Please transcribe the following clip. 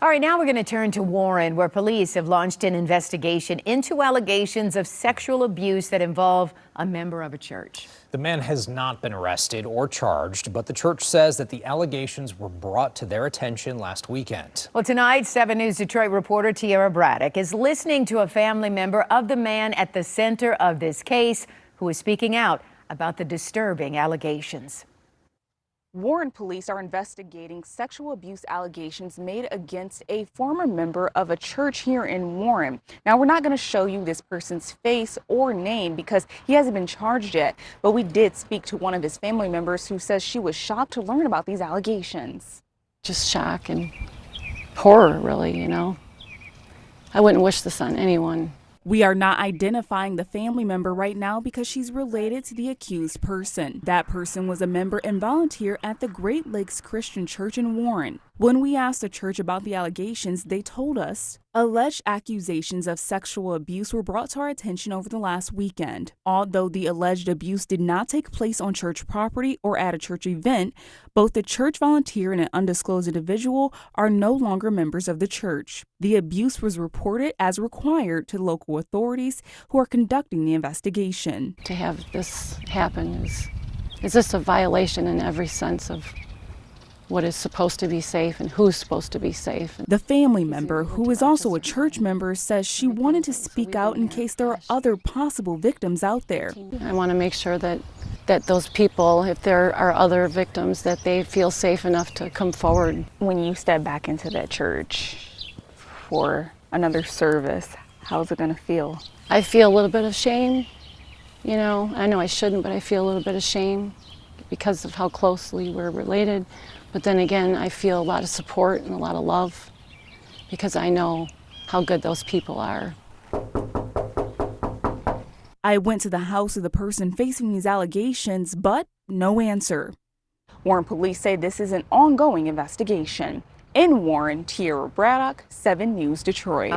All right, now we're going to turn to Warren, where police have launched an investigation into allegations of sexual abuse that involve a member of a church. The man has not been arrested or charged, but the church says that the allegations were brought to their attention last weekend. Well, tonight, 7 News Detroit reporter Tiara Braddock is listening to a family member of the man at the center of this case who is speaking out about the disturbing allegations. Warren police are investigating sexual abuse allegations made against a former member of a church here in Warren. Now, we're not going to show you this person's face or name because he hasn't been charged yet, but we did speak to one of his family members who says she was shocked to learn about these allegations. Just shock and horror, really, you know. I wouldn't wish this on anyone. We are not identifying the family member right now because she's related to the accused person. That person was a member and volunteer at the Great Lakes Christian Church in Warren. When we asked the church about the allegations, they told us alleged accusations of sexual abuse were brought to our attention over the last weekend. Although the alleged abuse did not take place on church property or at a church event, both the church volunteer and an undisclosed individual are no longer members of the church. The abuse was reported as required to local authorities who are conducting the investigation. To have this happen is just a violation in every sense of what is supposed to be safe and who's supposed to be safe. The family member, who is also a church member, says she wanted to speak out in case there are other possible victims out there. I want to make sure that those people, if there are other victims, that they feel safe enough to come forward. When you step back into that church for another service, how's it going to feel? I feel a little bit of shame. You know I shouldn't, but I feel a little bit of shame because of how closely we're related. But then again, I feel a lot of support and a lot of love because I know how good those people are. I went to the house of the person facing these allegations, but no answer. Warren police say this is an ongoing investigation. In Warren, Tiara Braddock, 7 News Detroit.